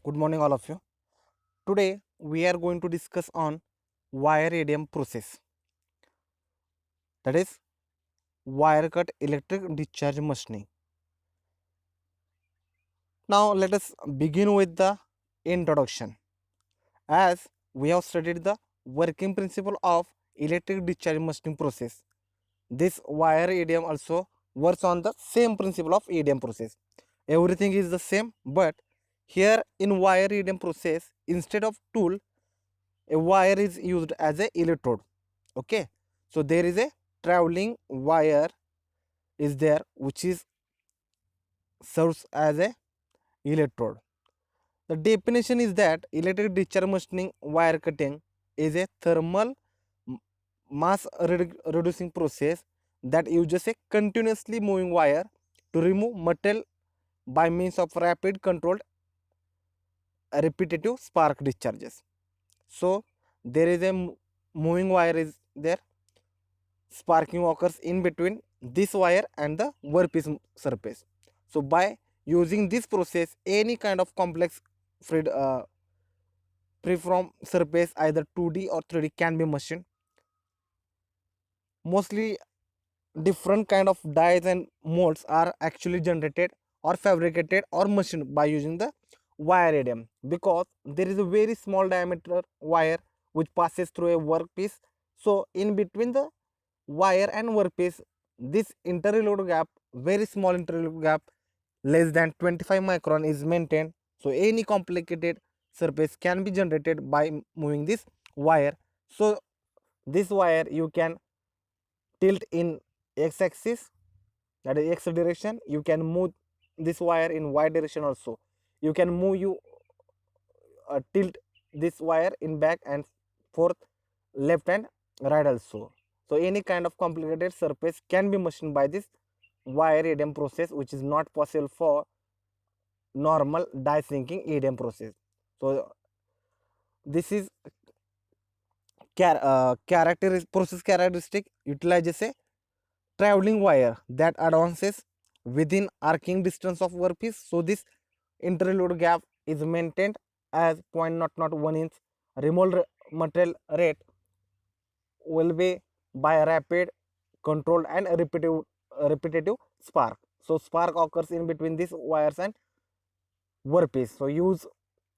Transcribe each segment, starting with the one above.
Good morning, all of you. Today we are going to discuss on wire EDM process, that is wire cut electric discharge machining. Now let us begin with the introduction. As we have studied the working principle of electric discharge machining process, this wire EDM also works on the same principle of EDM process. Everything is the same, but here in wire EDM process, instead of tool, a wire is used as a electrode. Okay, so there is a traveling wire is there which is serves as a electrode. The definition is that electric discharge machining wire cutting is a thermal mass reducing process that uses a continuously moving wire to remove metal by means of rapid controlled repetitive spark discharges. So there is a moving wire is there. Sparking occurs in between this wire and the workpiece surface. So by using this process, any kind of complex freeform surface, either 2D or 3D, can be machined. Mostly different kind of dies and molds are actually generated or fabricated or machined by using the wire EDM, because there is a very small diameter wire which passes through a workpiece. So in between the wire and workpiece, this interload gap, very small interload gap, less than 25 micron, is maintained. So any complicated surface can be generated by moving this wire. So this wire you can tilt in x-axis, that is x direction. You can move this wire in y direction also. You can move tilt this wire in back and forth, left and right also. So any kind of complicated surface can be machined by this wire EDM process, which is not possible for normal die sinking EDM process. So this is process characteristic utilizes a traveling wire that advances within arcing distance of workpiece. So this interload gap is maintained as 0.001 inch. Removal material rate will be by a rapid, controlled and repetitive spark. So spark occurs in between these wires and workpiece. So use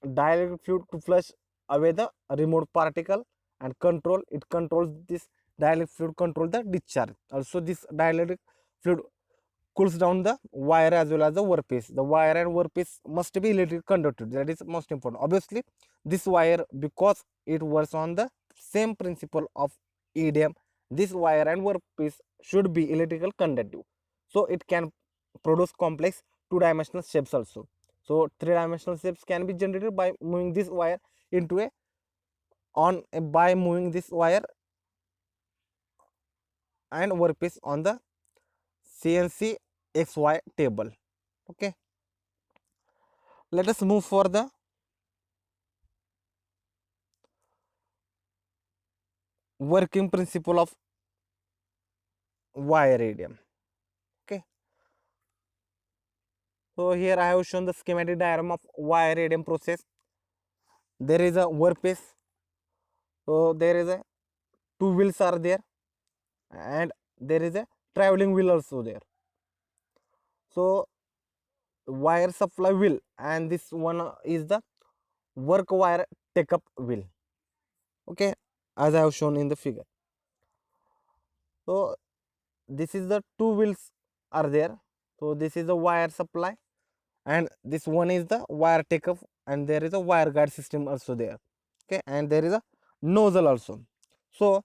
dielectric fluid to flush away the removed particle and control. It controls this dielectric fluid control the discharge. Also this dielectric fluid cools down the wire as well as the workpiece. The wire and workpiece must be electric conducted. That is most important. Obviously, this wire, because it works on the same principle of EDM, this wire and workpiece should be electrical conductive. So it can produce complex two-dimensional shapes also. So three-dimensional shapes can be generated by moving this wire into a by moving this wire and workpiece on the CNC XY table. Okay, let us move for the working principle of wire EDM. Okay, so here I have shown the schematic diagram of wire EDM process. There is a workpiece, so there is a two wheels are there, and there is a traveling wheel also there. So wire supply wheel, and this one is the work wire take up wheel. Okay, as I have shown in the figure. So this is the two wheels are there. So this is the wire supply, and this one is the wire take up, and there is a wire guide system also there. Okay, and there is a nozzle also. So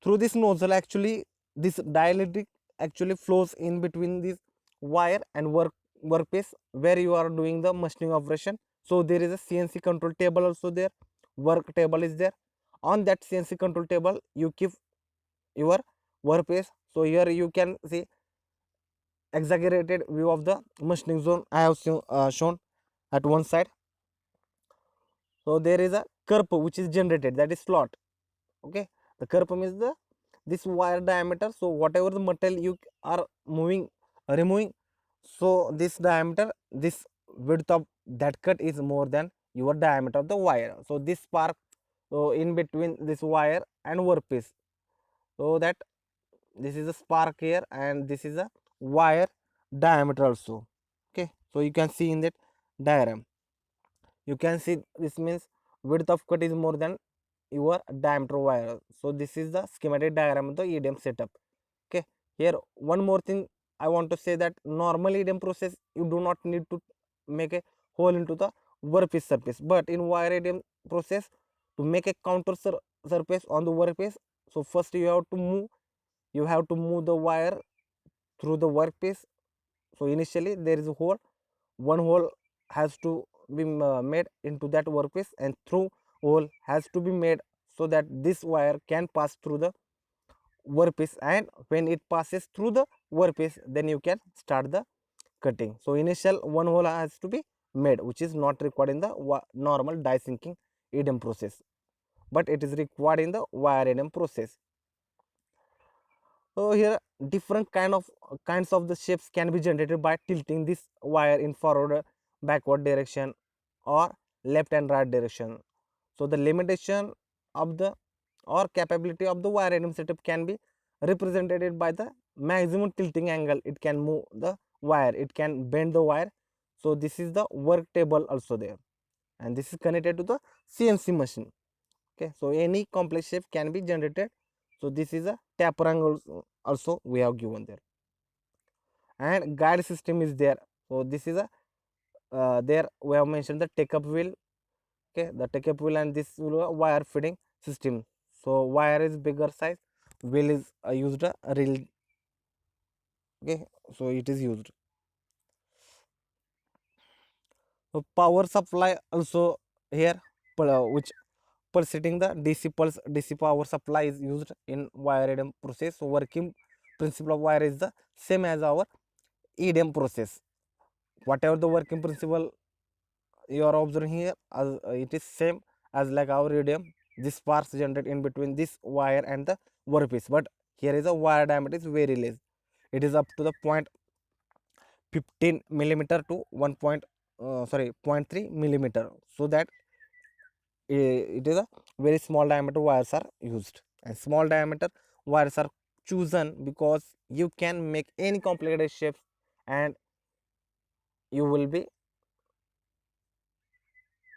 through this nozzle, actually this dielectric actually flows in between this wire and workpiece where you are doing the machining operation. So there is a CNC control table also there. Work table is there. On that CNC control table, you keep your workpiece. So here you can see exaggerated view of the machining zone I have shown at one side. So there is a curve which is generated, that is slot. Okay, the curve means the this wire diameter. So whatever the metal you are removing, so this diameter, this width of that cut is more than your diameter of the wire. So this spark, so in between this wire and workpiece, so that this is a spark here and this is a wire diameter also. Okay, so you can see in that diagram, you can see this means width of cut is more than your diameter wire. So this is the schematic diagram of the EDM setup. Okay, here one more thing I want to say, that normal EDM process you do not need to make a hole into the workpiece surface, but in wire EDM process, to make a counter surface on the workpiece, so first you have to move the wire through the workpiece. So initially there is a hole, one hole has to be made into that workpiece, and through hole has to be made so that this wire can pass through the workpiece, and when it passes through the workpiece, then you can start the cutting. So initial one hole has to be made, which is not required in the normal die sinking EDM process, but it is required in the wire EDM process. So here different kinds of the shapes can be generated by tilting this wire in forward, backward direction, or left and right direction. So the limitation of the or capability of the wire EDM setup can be represented by the maximum tilting angle. It can move the wire, it can bend the wire. So this is the work table also there, and this is connected to the CNC machine. Okay, so any complex shape can be generated. So this is a taper angle also we have given there, and guide system is there. So this is a there we have mentioned the take up wheel. Okay, the take up wheel, and this will a wire feeding system. So wire is bigger size, wheel is used a reel. Okay, so it is used. So power supply also here, which pulsating the DC power supply is used in wire EDM process. So working principle of wire is the same as our EDM process. Whatever the working principle you are observing here, it is same as like our EDM. This sparks generate in between this wire and the workpiece, but here is a wire diameter is very less. It is up to the point 15 millimeter to 1 point sorry 0.3 millimeter, so that it is a very small diameter wires are used, and small diameter wires are chosen because you can make any complicated shapes and you will be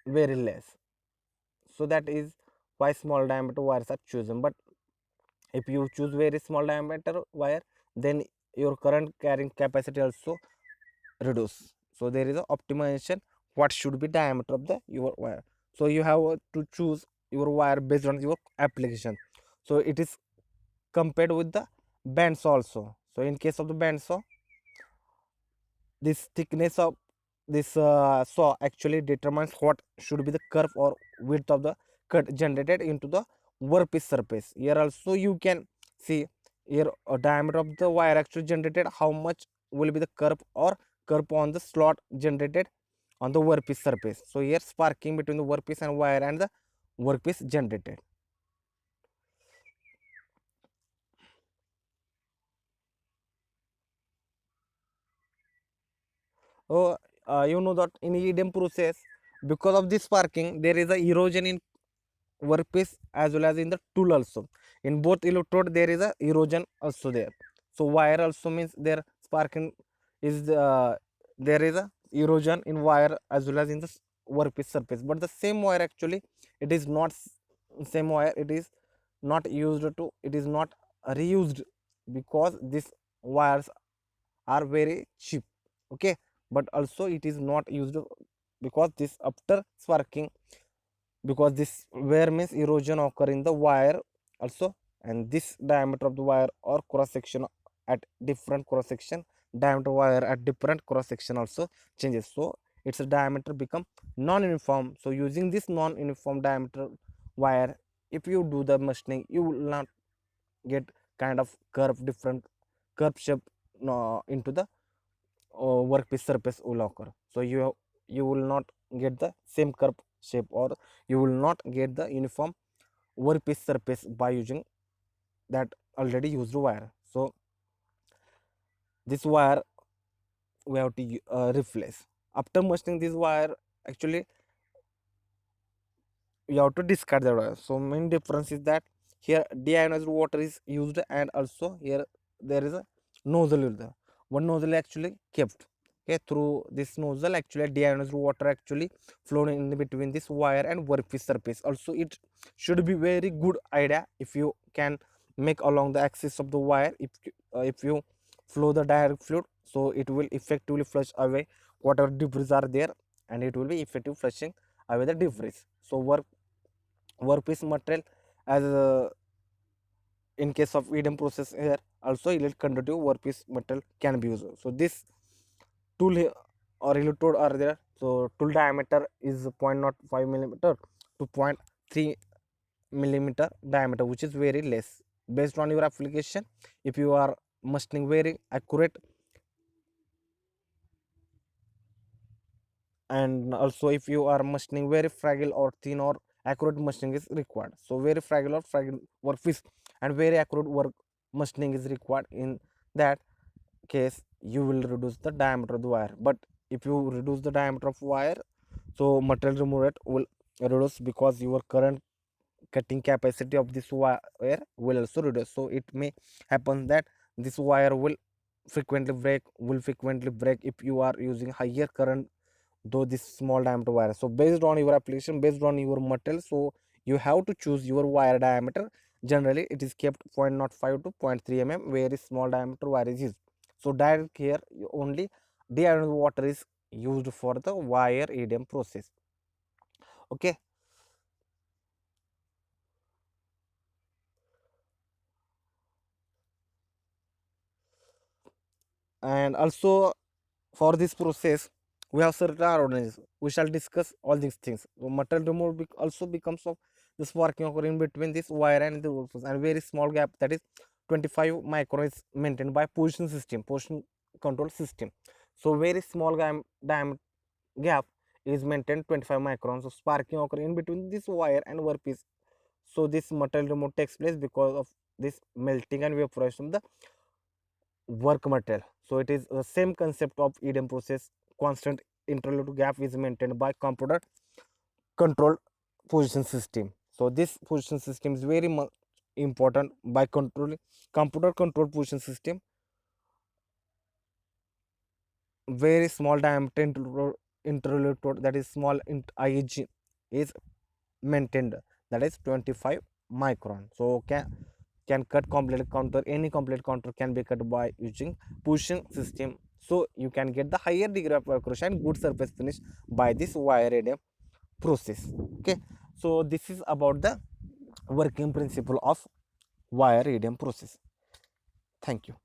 very less. So that is why small diameter wires are chosen. But if you choose very small diameter wire, then your current carrying capacity also reduce. So there is a optimization what should be diameter of the your wire. So you have to choose your wire based on your application. So it is compared with the bandsaw also. So in case of the bandsaw, this thickness of this saw actually determines what should be the curve or width of the cut generated into the workpiece surface. Here also you can see here a diameter of the wire actually generated, how much will be the curve or curve on the slot generated on the workpiece surface. So here sparking between the workpiece and wire and the workpiece generated. So you know that in EDM process, because of this sparking, there is a erosion in workpiece as well as in the tool also. In both electrode there is a erosion also there. So wire also means there sparking is there is a erosion in wire as well as in the workpiece surface. But the same wire actually it is not same wire. It is not used to. It is not reused because these wires are very cheap. Okay, but also it is not used because this after sparking, because this wear means erosion occur in the wire also, and this diameter of the wire or cross section at different cross section, diameter wire at different cross section also changes, so its diameter become non-uniform. So using this non-uniform diameter wire, if you do the machining, you will not get kind of curve, different curve shape into the workpiece surface will occur. So you will not get the same curve shape, or you will not get the uniform workpiece surface by using that already used wire. So this wire we have to replace. After machining this wire, actually you have to discard the wire. So main difference is that here deionized water is used, and also here there is a nozzle is there. One nozzle actually kept. Okay, through this nozzle actually deionized water actually flown in between this wire and workpiece surface. Also it should be very good idea if you can make along the axis of the wire. If you flow the direct fluid, so it will effectively flush away whatever debris are there, and it will be effective flushing away the debris. So workpiece material, as in case of EDM process here, also electric conductive workpiece material can be used. So this tool or electrode are there. So tool diameter is 0.05 millimeter to 0.3 millimeter diameter, which is very less based on your application. If you are machining very accurate, and also if you are machining very fragile or thin or accurate machining is required. So very fragile or fragile workpiece and very accurate work machining is required. In that case you will reduce the diameter of the wire, but if you reduce the diameter of wire, so material removal rate will reduce, because your current cutting capacity of this wire will also reduce. So it may happen that this wire will frequently break if you are using higher current, though this small diameter wire. So based on your application, based on your material, so you have to choose your wire diameter. Generally it is kept 0.05 to 0.3 mm, very small diameter wire is used. So direct here only deionized water is used for the wire EDM process. Okay, and also for this process we have certain ordinances. We shall discuss all these things. So material removal also becomes of the sparking occur in between this wire and the workpiece, and very small gap, that is 25 micron, is maintained by position control system. So very small diameter gap is maintained 25 microns. So sparking occur in between this wire and workpiece. So this material removal takes place because of this melting and vaporization of the work material. So it is the same concept of EDM process. Constant interlude gap is maintained by computer controlled position system. So this position system is very much important. By controlling computer controlled position system, very small diameter interlude, that is small IEG, is maintained, that is 25 micron. So can cut complete counter, any complete counter can be cut by using pushing system. So you can get the higher degree of accuracy and good surface finish by this wire EDM process. Okay, so this is about the working principle of wire EDM process. Thank you.